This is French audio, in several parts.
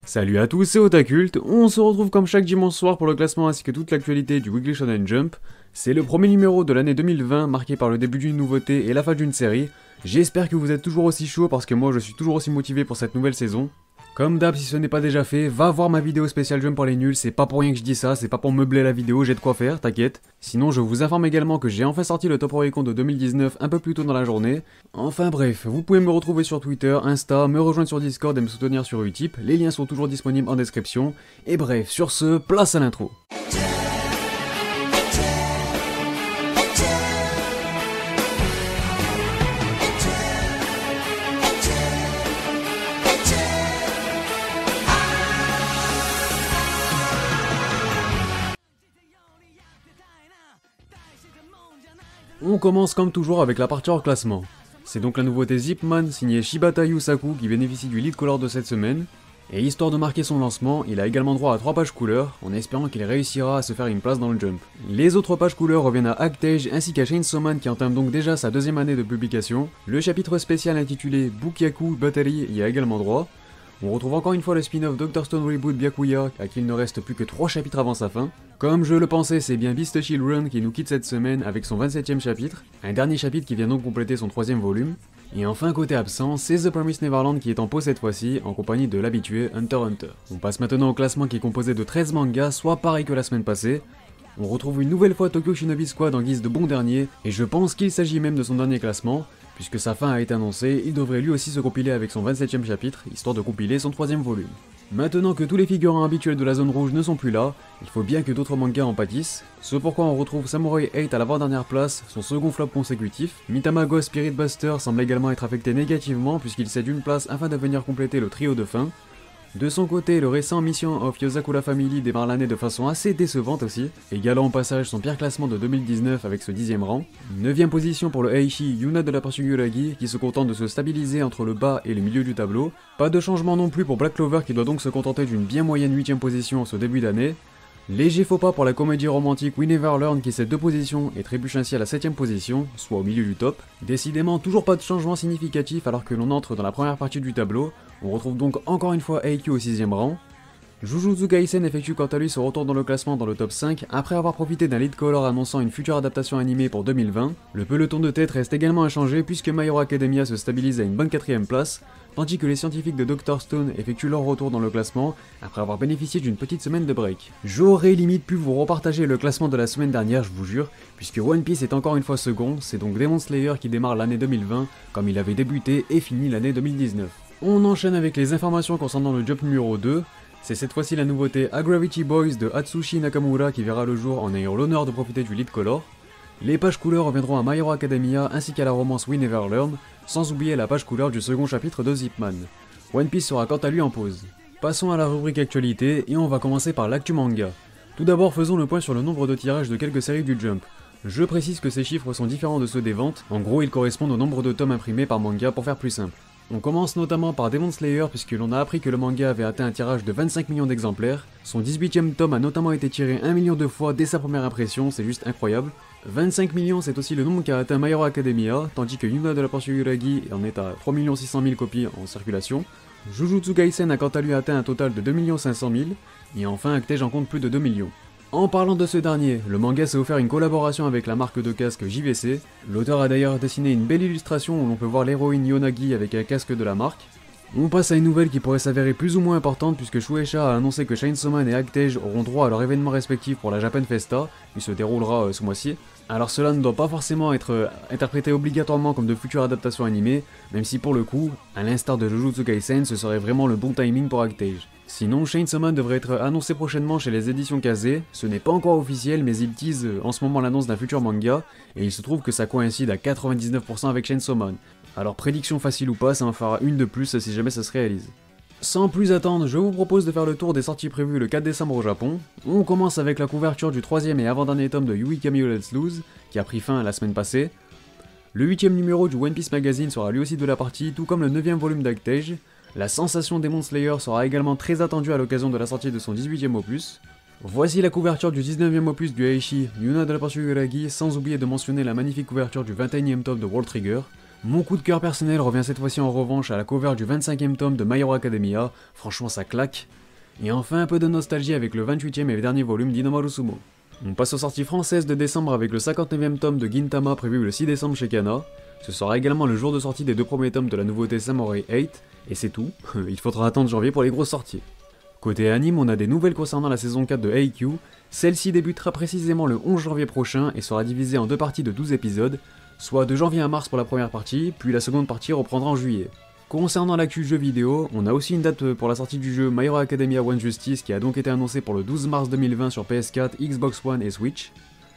Salut à tous, c'est Otakult, on se retrouve comme chaque dimanche soir pour le classement ainsi que toute l'actualité du Weekly Shonen Jump. C'est le premier numéro de l'année 2020 marqué par le début d'une nouveauté et la fin d'une série. J'espère que vous êtes toujours aussi chaud parce que moi je suis toujours aussi motivé pour cette nouvelle saison. Comme d'hab, si ce n'est pas déjà fait, va voir ma vidéo spéciale Jump pour les nuls, c'est pas pour rien que je dis ça, c'est pas pour meubler la vidéo, j'ai de quoi faire, t'inquiète. Sinon, je vous informe également que j'ai enfin sorti le Top Oricon de 2019 un peu plus tôt dans la journée. Enfin bref, vous pouvez me retrouver sur Twitter, Insta, me rejoindre sur Discord et me soutenir sur Utip, les liens sont toujours disponibles en description. Et bref, sur ce, place à l'intro. On commence comme toujours avec la partie hors classement. C'est donc la nouveauté Zipman signée Shibata Yusaku qui bénéficie du lead color de cette semaine. Et histoire de marquer son lancement, il a également droit à 3 pages couleurs, en espérant qu'il réussira à se faire une place dans le jump. Les autres pages couleurs reviennent à Actage ainsi qu'à Chainsaw Man qui entame donc déjà sa deuxième année de publication. Le chapitre spécial intitulé Bukyaku Battery y a également droit. On retrouve encore une fois le spin-off Dr. Stone Reboot Byakuya, à qui il ne reste plus que 3 chapitres avant sa fin. Comme je le pensais, c'est bien Beast Children qui nous quitte cette semaine avec son 27ème chapitre, un dernier chapitre qui vient donc compléter son 3ème volume. Et enfin, côté absent, c'est The Promised Neverland qui est en pause cette fois-ci, en compagnie de l'habitué Hunter x Hunter. On passe maintenant au classement qui est composé de 13 mangas, soit pareil que la semaine passée. On retrouve une nouvelle fois Tokyo Shinobi Squad en guise de bon dernier, et je pense qu'il s'agit même de son dernier classement, puisque sa fin a été annoncée, il devrait lui aussi se compiler avec son 27ème chapitre, histoire de compiler son 3ème volume. Maintenant que tous les figurants habituels de la zone rouge ne sont plus là, il faut bien que d'autres mangas en pâtissent, ce pourquoi on retrouve Samurai 8 à l'avant-dernière place, son second flop consécutif. Mitamago Spirit Buster semble également être affecté négativement puisqu'il cède une place afin de venir compléter le trio de fin. De son côté, le récent Mission of Yosakura Family démarre l'année de façon assez décevante aussi, égalant au passage son pire classement de 2019 avec ce 10ème rang. 9ème position pour le Eishi Yuna de la Yuragi qui se contente de se stabiliser entre le bas et le milieu du tableau. Pas de changement non plus pour Black Clover qui doit donc se contenter d'une bien moyenne 8ème position en ce début d'année. Léger faux pas pour la comédie romantique We Never Learn qui cède 2 positions et trébuche ainsi à la 7ème position, soit au milieu du top. Décidément toujours pas de changement significatif alors que l'on entre dans la première partie du tableau, on retrouve donc encore une fois Aikyu au 6ème rang. Jujutsu Kaisen effectue quant à lui son retour dans le classement dans le top 5 après avoir profité d'un lead color annonçant une future adaptation animée pour 2020. Le peloton de tête reste également inchangé puisque My Hero Academia se stabilise à une bonne 4ème place, tandis que les scientifiques de Dr. Stone effectuent leur retour dans le classement après avoir bénéficié d'une petite semaine de break. J'aurais limite pu vous repartager le classement de la semaine dernière, je vous jure, puisque One Piece est encore une fois second, c'est donc Demon Slayer qui démarre l'année 2020 comme il avait débuté et fini l'année 2019. On enchaîne avec les informations concernant le Jump numéro 2. C'est cette fois-ci la nouveauté A Gravity Boys de Atsushi Nakamura qui verra le jour en ayant l'honneur de profiter du lead color. Les pages couleurs reviendront à My Hero Academia ainsi qu'à la romance We Never Learn, sans oublier la page couleur du second chapitre de Zipman. One Piece sera quant à lui en pause. Passons à la rubrique actualité et on va commencer par l'actu manga. Tout d'abord faisons le point sur le nombre de tirages de quelques séries du Jump. Je précise que ces chiffres sont différents de ceux des ventes, en gros ils correspondent au nombre de tomes imprimés par manga pour faire plus simple. On commence notamment par Demon Slayer puisque l'on a appris que le manga avait atteint un tirage de 25 millions d'exemplaires. Son 18ème tome a notamment été tiré 1 million de fois dès sa première impression, c'est juste incroyable. 25 millions c'est aussi le nombre qu'a atteint My Hero Academia, tandis que Yuna de la Yuragi en est à 3 600 000 copies en circulation. Jujutsu Kaisen a quant à lui atteint un total de 2 500 000, et enfin Actage en compte plus de 2 millions. En parlant de ce dernier, le manga s'est offert une collaboration avec la marque de casque JVC. L'auteur a d'ailleurs dessiné une belle illustration où l'on peut voir l'héroïne Yonagi avec un casque de la marque. On passe à une nouvelle qui pourrait s'avérer plus ou moins importante puisque Shueisha a annoncé que Chainsaw Man et Actage auront droit à leur événement respectif pour la Japan Festa, qui se déroulera ce mois-ci. Alors cela ne doit pas forcément être interprété obligatoirement comme de futures adaptations animées, même si pour le coup, à l'instar de Jujutsu Kaisen, ce serait vraiment le bon timing pour Actage. Sinon, Chainsaw Man devrait être annoncé prochainement chez les éditions Kazé, ce n'est pas encore officiel mais ils teasent en ce moment l'annonce d'un futur manga, et il se trouve que ça coïncide à 99% avec Chainsaw Man. Alors prédiction facile ou pas, ça en fera une de plus si jamais ça se réalise. Sans plus attendre, je vous propose de faire le tour des sorties prévues le 4 décembre au Japon. On commence avec la couverture du 3ème et avant-dernier tome de Yui Kamio Let's Lose, qui a pris fin la semaine passée. Le 8ème numéro du One Piece Magazine sera lui aussi de la partie, tout comme le 9ème volume d'Actage. La sensation Demon Slayer sera également très attendue à l'occasion de la sortie de son 18ème opus. Voici la couverture du 19ème opus du Eishi, Yuna de la Yuragi, sans oublier de mentionner la magnifique couverture du 21ème tome de World Trigger. Mon coup de cœur personnel revient cette fois-ci en revanche à la cover du 25e tome de My Hero Academia, franchement ça claque. Et enfin un peu de nostalgie avec le 28e et dernier volume d'Inomaru Sumo. On passe aux sorties françaises de décembre avec le 59e tome de Gintama prévu le 6 décembre chez Kana. Ce sera également le jour de sortie des 2 premiers tomes de la nouveauté Samurai 8, et c'est tout, il faudra attendre janvier pour les grosses sorties. Côté anime, on a des nouvelles concernant la saison 4 de Haikyuu, celle-ci débutera précisément le 11 janvier prochain et sera divisée en 2 parties de 12 épisodes, soit de janvier à mars pour la première partie, puis la seconde partie reprendra en juillet. Concernant l'actu jeu vidéo, on a aussi une date pour la sortie du jeu My Hero Academia One Justice qui a donc été annoncée pour le 12 mars 2020 sur PS4, Xbox One et Switch.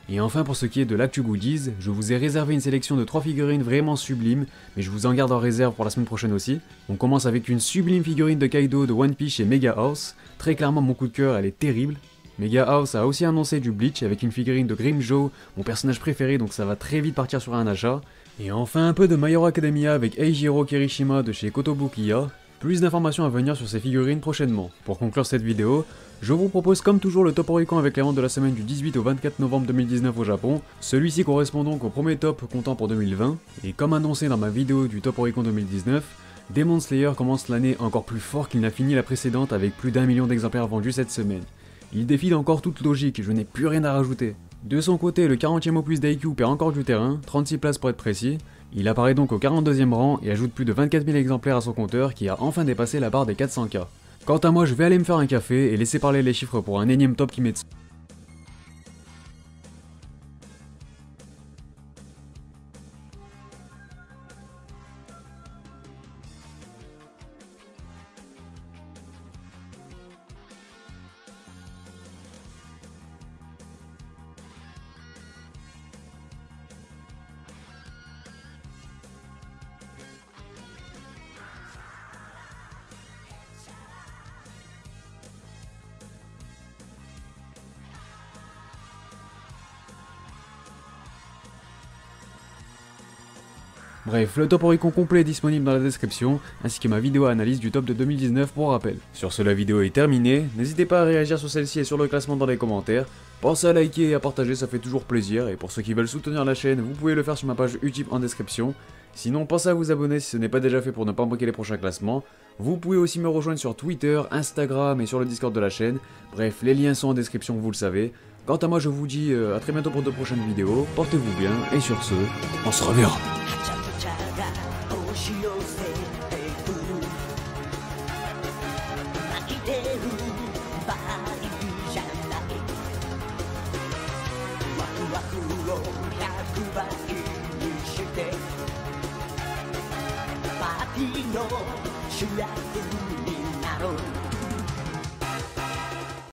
Et enfin pour ce qui est de l'actu goodies, je vous ai réservé une sélection de 3 figurines vraiment sublimes, mais je vous en garde en réserve pour la semaine prochaine aussi. On commence avec une sublime figurine de Kaido de One Piece chez Mega House, très clairement mon coup de cœur, elle est terrible. Mega House a aussi annoncé du Bleach avec une figurine de Grimmjow, mon personnage préféré donc ça va très vite partir sur un achat. Et enfin un peu de My Hero Academia avec Eijiro Kirishima de chez Kotobukiya. Plus d'informations à venir sur ces figurines prochainement. Pour conclure cette vidéo, je vous propose comme toujours le top Oricon avec les ventes de la semaine du 18 au 24 novembre 2019 au Japon. Celui-ci correspond donc au premier top comptant pour 2020. Et comme annoncé dans ma vidéo du top Oricon 2019, Demon Slayer commence l'année encore plus fort qu'il n'a fini la précédente avec plus d'1 million d'exemplaires vendus cette semaine. Il défie encore toute logique, je n'ai plus rien à rajouter. De son côté, le 40e opus d'Haikyuu perd encore du terrain, 36 places pour être précis. Il apparaît donc au 42e rang et ajoute plus de 24 000 exemplaires à son compteur qui a enfin dépassé la barre des 400K. Quant à moi, je vais aller me faire un café et laisser parler les chiffres pour un énième top Kimetsu. Bref, le top Oricon complet est disponible dans la description, ainsi que ma vidéo analyse du top de 2019 pour rappel. Sur ce, la vidéo est terminée, n'hésitez pas à réagir sur celle-ci et sur le classement dans les commentaires, pensez à liker et à partager, ça fait toujours plaisir, et pour ceux qui veulent soutenir la chaîne, vous pouvez le faire sur ma page Utip en description. Sinon, pensez à vous abonner si ce n'est pas déjà fait pour ne pas manquer les prochains classements. Vous pouvez aussi me rejoindre sur Twitter, Instagram et sur le Discord de la chaîne, bref, les liens sont en description, vous le savez. Quant à moi, je vous dis à très bientôt pour de prochaines vidéos, portez-vous bien, et sur ce, on se reverra. 押し寄せてくる泣いてる場合じゃないワクワクを100倍にしてパーティーの主役